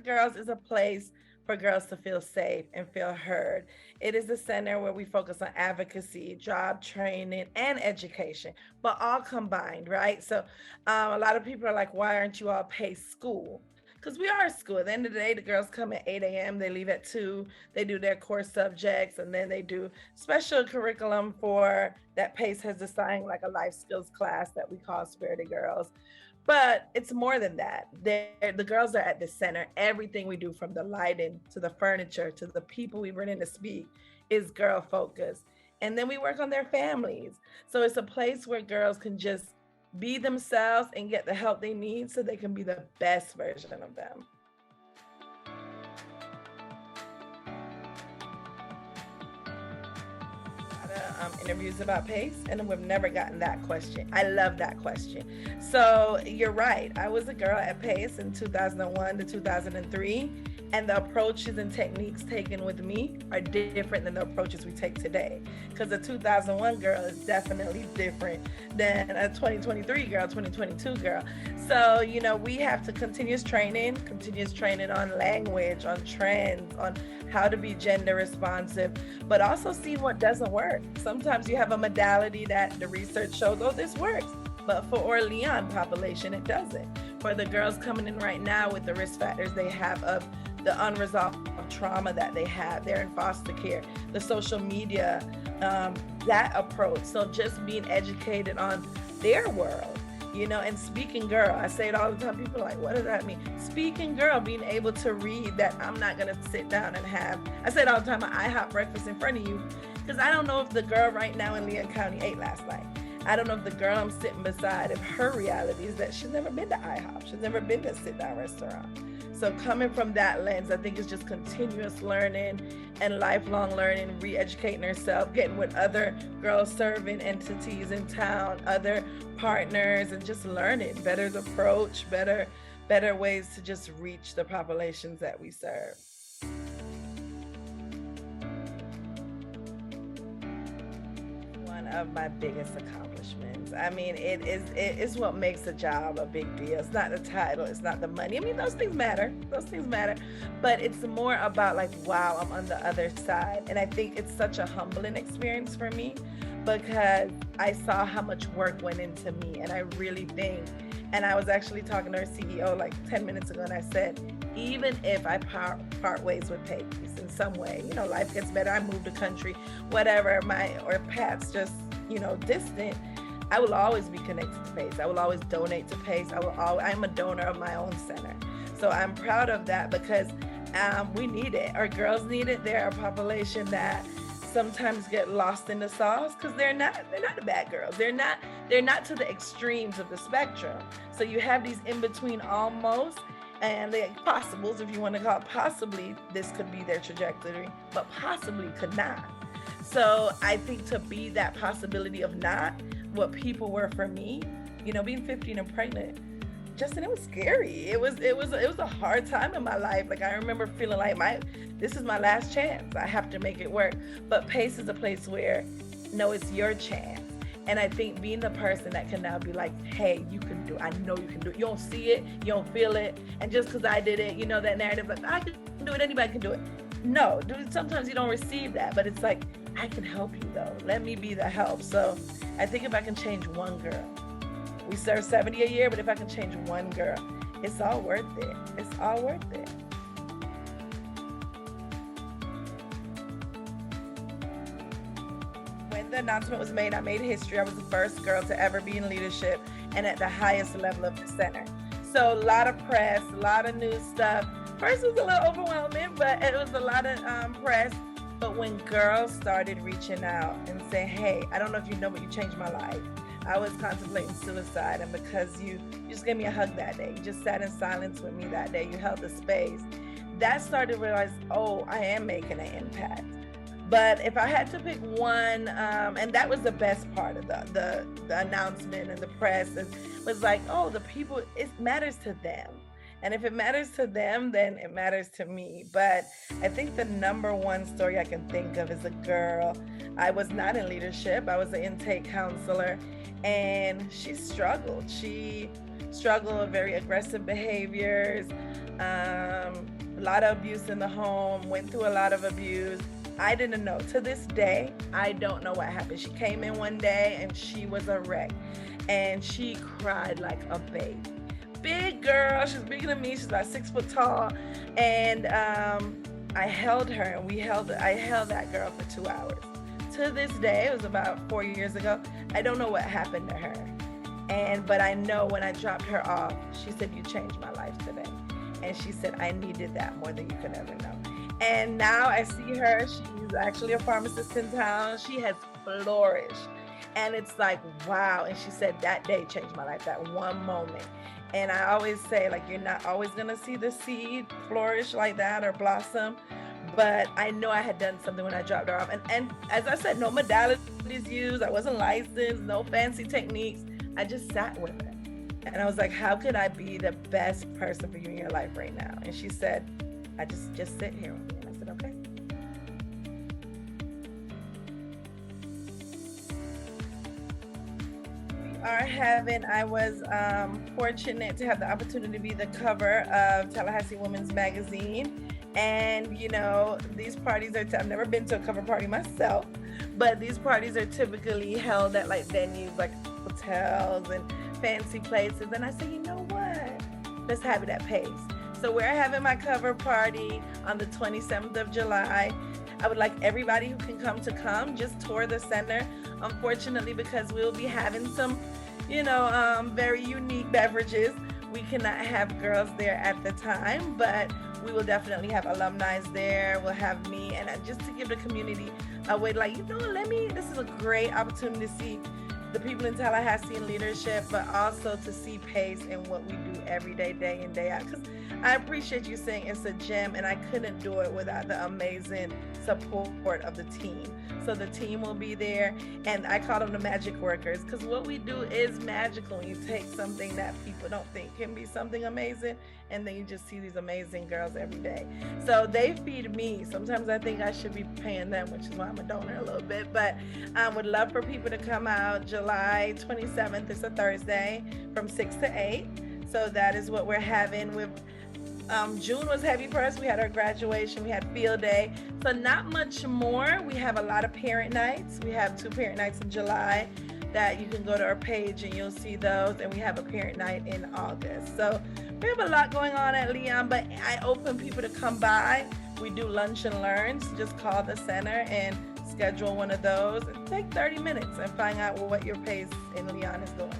Girls is a place for girls to feel safe and feel heard. It is a center where we focus on advocacy, job training, and education, but all combined, right? So a lot of people are like, why aren't you all PACE school? Because we are a school. At the end of the day, the girls come at 8 a.m., they leave at 2, they do their core subjects, and then they do special curriculum for that PACE has assigned, like a life skills class that we call Spirited Girls. But it's more than that. The girls are at the center. Everything we do, from the lighting to the furniture to the people we bring in to speak, is girl focused. And then we work on their families. So it's a place where girls can just be themselves and get the help they need so they can be the best version of them. Interviews about PACE, and we've never gotten that question. I love that question. So you're right. I was a girl at PACE in 2001 to 2003, and the approaches and techniques taken with me are different than the approaches we take today. Because a 2001 girl is definitely different than a 2023 girl, 2022 girl. So, you know, we have to continuous training on language, on trends, on how to be gender responsive, but also see what doesn't work. Sometimes you have a modality that the research shows, oh, this works. But for our Leon population, it doesn't. For the girls coming in right now with the risk factors they have of the unresolved trauma that they have, they're in foster care, the social media, that approach. So just being educated on their world, you know, and speaking girl. I say it all the time. People are like, what does that mean? Speaking girl, being able to read that I'm not going to sit down and have, I say it all the time, an IHOP breakfast in front of you, because I don't know if the girl right now in Leon County ate last night. I don't know if the girl I'm sitting beside, if her reality is that she's never been to IHOP. She's never been to a sit-down restaurant. So coming from that lens, I think it's just continuous learning and lifelong learning, re-educating herself, getting with other girls serving entities in town, other partners, and just learning better approach, better ways to just reach the populations that we serve. One of my biggest accomplishments. I mean, it is what makes a job a big deal. It's not the title, it's not the money. I mean, those things matter, but it's more about like, wow, I'm on the other side. And I think it's such a humbling experience for me, because I saw how much work went into me. And I really think, and I was actually talking to our CEO like 10 minutes ago, and I said, even if I part ways with PACE in some way, you know, life gets better, I move the country, whatever, or paths just, you know, distant, I will always be connected to PACE. I will always donate to PACE. I'm a donor of my own center. So I'm proud of that, because we need it. Our girls need it. They're a population that sometimes get lost in the sauce, because they're not the bad girls. They're not to the extremes of the spectrum. So you have these in between almost, and the possibles, if you want to call it, possibly this could be their trajectory, but possibly could not. So I think to be that possibility of not what people were for me, you know, being 15 and pregnant, Justin, it was scary. It was a hard time in my life. Like, I remember feeling like this is my last chance. I have to make it work. But PACE is a place where, no, it's your chance. And I think being the person that can now be like, hey, you can do it. I know you can do it. You don't see it, you don't feel it. And just because I did it, you know, that narrative, like, I can do it, anybody can do it. No, dude, sometimes you don't receive that, but it's like, I can help you though. Let me be the help. So I think if I can change one girl, we serve 70 a year, but if I can change one girl, it's all worth it. It's all worth it. When the announcement was made, I made history. I was the first girl to ever be in leadership and at the highest level of the center. So a lot of press, a lot of new stuff. First it was a little overwhelming, but it was a lot of press. But when girls started reaching out and saying, hey, I don't know if you know, but you changed my life. I was contemplating suicide, and because you just gave me a hug that day, you just sat in silence with me that day, you held the space, that started to realize, oh, I am making an impact. But if I had to pick one, and that was the best part of the announcement and the press, and was like, oh, the people, it matters to them. And if it matters to them, then it matters to me. But I think the number one story I can think of is a girl. I was not in leadership. I was an intake counselor, and she struggled. She struggled with very aggressive behaviors, a lot of abuse in the home, went through a lot of abuse. I didn't know. To this day, I don't know what happened. She came in one day and she was a wreck. And she cried like a baby. Big girl, she's bigger than me. She's about 6 foot tall. And I held her and I held that girl for 2 hours. To this day, it was about 4 years ago, I don't know what happened to her. But I know when I dropped her off, she said, "You changed my life today." And she said, "I needed that more than you could ever know." And now I see her, she's actually a pharmacist in town. She has flourished. And it's like, wow. And she said, that day changed my life, that one moment. And I always say, like, you're not always gonna see the seed flourish like that or blossom. But I know I had done something when I dropped her off. And as I said, no modalities used. I wasn't licensed, no fancy techniques. I just sat with her. And I was like, how could I be the best person for you in your life right now? And she said, I just sit here with me. And I said, okay. I was fortunate to have the opportunity to be the cover of Tallahassee Women's Magazine. And, you know, these parties I've never been to a cover party myself, but these parties are typically held at like venues like hotels and fancy places. And I said, you know what? Let's have it at Pace. So we're having my cover party on the 27th of July. I would like everybody who can come to come, just tour the center. Unfortunately, because we'll be having some, very unique beverages, we cannot have girls there at the time, but we will definitely have alumni there. We'll have me, and just to give the community a way, this is a great opportunity to see the people in Tallahassee in leadership, but also to see Pace and what we do every day, day in, day out. Because I appreciate you saying it's a gym, and I couldn't do it without the amazing support of the team. So the team will be there, and I call them the magic workers, because what we do is magical. When you take something that people don't think can be something amazing, and then you just see these amazing girls every day. So they feed me. Sometimes I think I should be paying them, which is why I'm a donor a little bit, but I would love for people to come out. July 27th is a Thursday from 6 to 8. So that is what we're having. June was heavy for us. We had our graduation, we had field day. So not much more. We have a lot of parent nights. We have 2 parent nights in July that you can go to our page and you'll see those. And we have a parent night in August. So we have a lot going on at Leon, but I open people to come by. We do lunch and learns. Just call the center and schedule one of those. Take 30 minutes and find out what your pace in Leon is doing.